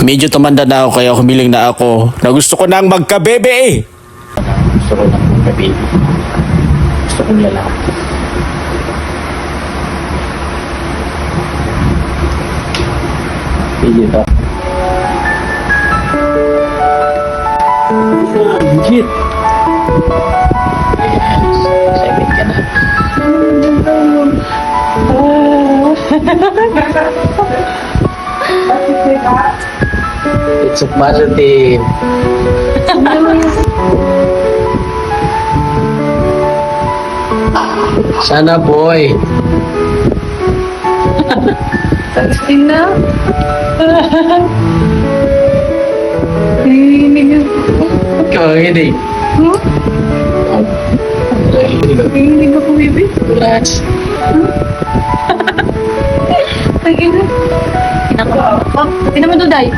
Medyo tumanda na ako kaya humiling na ako na gusto ko nang magkabebe eh. Gusto ko nang magkabebe. Gusto kong lalaki. Pili ba? Legit. Excited ka na. It's a positive. Sana boy. Sexy na. Nanginginig ako. Kakaginig. Huh? Nanginginig ako, baby. Relax. Nanginginig. Pinako. Tinan mo, Duday.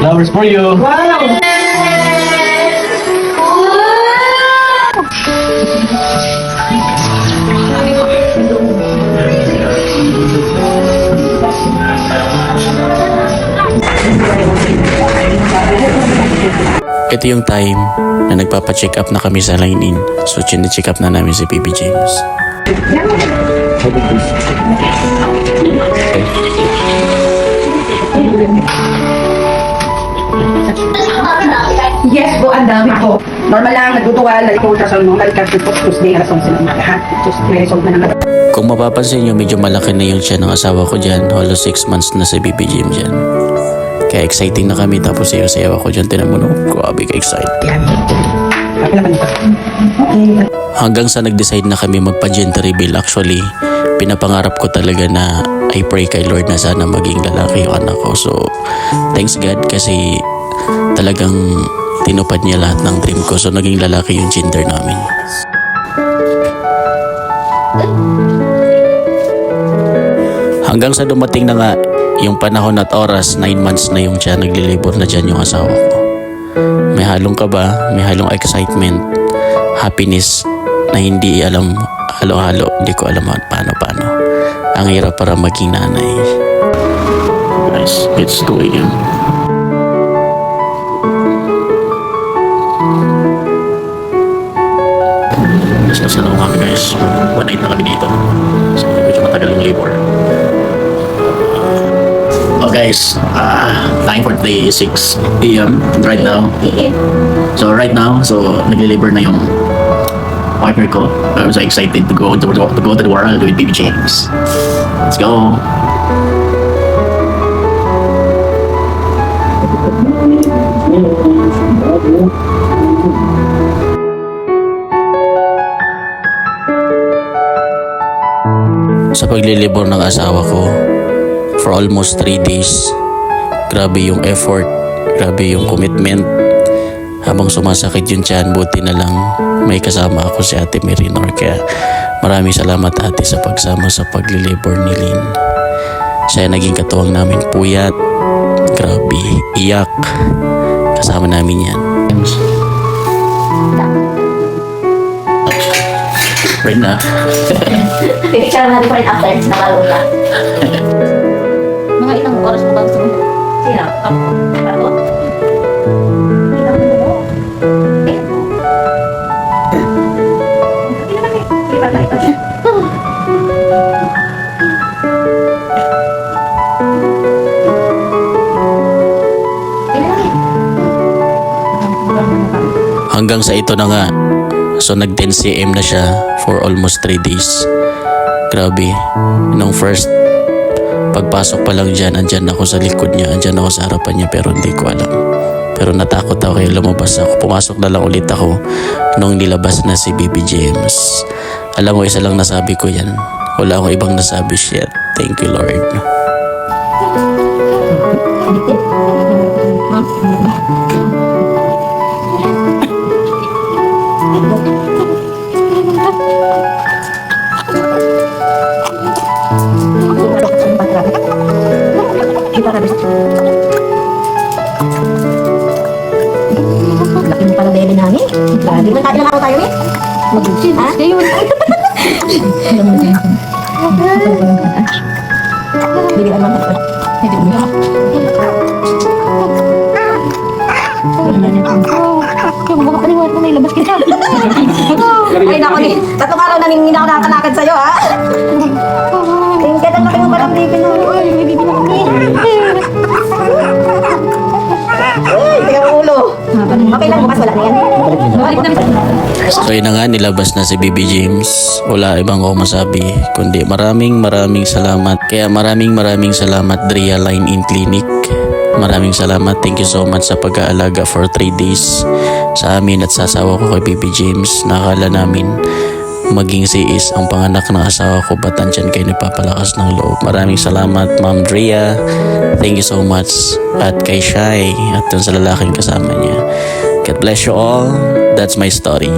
Flowers for you. Wow! Ito yung time na nagpapa-check up na kami sa line-in. So, chine-check up na namin si Baby James. Yes po, ang dami po. Normal lang, nagtutuwal, nag-ultrasound mo, nag-capture po, Tuesday, alas 11 ng umaga, ha? Tuesday, result na naman. Kung mapapansin nyo, medyo malaki na yung tiyan ng asawa ko dyan. Halos 6 months na si Baby James dyan. Kaya exciting na kami, tapos sayaw-sayaw ako dyan. Tinan mo no, grabe ka-excited. Yan. Kapila man ito. Okay. Hanggang sa nag-decide na kami magpa-gender reveal. Actually, pinapangarap ko talaga na I pray kay Lord na sana maging lalaki yung anak ko. So, thanks God kasi talagang tinupad niya lahat ng dream ko. So, naging lalaki yung gender namin. Hanggang sa dumating na nga yung panahon at oras, 9 months na yung siya, naglilibor na dyan yung asawa ko. May halong kaba, may halong excitement, happiness na hindi alam, halo-halo, hindi ko alam paano. Ang hirap para maging nanay. Guys, it's 2 a.m. Discuss na lang kami guys. One night na kami dito. So, medyo matagal yung labor. Oh guys, 9:46 a.m. right now. So nagli-labor na yung partner ko. I'm so excited to go to the world with Baby James. Let's go. Sa paglilibor ng asawa ko for almost 3 days, grabe yung effort, grabe yung commitment. Habang sumasakit yung tiyan, buti na lang may kasama ako si Ate Marinor. Kaya maraming salamat ate sa pagsama sa paglilibor ni Lynn. Siya naging katuwang namin, puyat, grabe, iyak. Kasama namin yan. Right na. Picture natin pa rin after nakaluya. Mga ilang oras mo ba gusto mo? Sino? Ako? Ako? Ilang mo mo? Eh? Hindi naman eh. Lipat na ito. Hanggang sa ito na nga. So nag 10 cm na siya for almost 3 days. Grabe. Nung first pagpasok pa lang dyan, andyan ako sa likod niya, andyan ako sa harapan niya, pero hindi ko alam. Pero natakot ako kaya lumabas ako. Pumasok na lang ulit ako nung nilabas na si Baby James. Alam mo, isa lang nasabi ko yan. Wala akong ibang nasabi, shit. Thank you Lord. Laki mo pala bebe namin. Grabe, magkailan ako tayo eh? Mag-gym, ha? Bigyan mo ako. Baka paniwala mo na ilabas kita. Ay, naku ni. Tatlong araw na hindi ako nakakalakad sa'yo, ha? Tingin ka lang mo parang baby na. Ay, baby na kami. Ay, tiga ang ulo. Okay lang, bukas wala na yan. Balik na. So yun na nga, nilabas na si Baby James. Wala ibang ko masabi, kundi maraming salamat. Kaya maraming salamat Drea Line in Clinic. Maraming salamat, thank you so much sa pag-aalaga for 3 days sa amin at sa asawa ko kay Baby James. Nakala namin maging si Is ang panganak ng asawa ko, ba't andyan kayo nagpapalakas ng loob. Maraming salamat Ma'am Drea, thank you so much. At kay Shai at dun sa lalaking kasama niya. God bless you all. That's my story.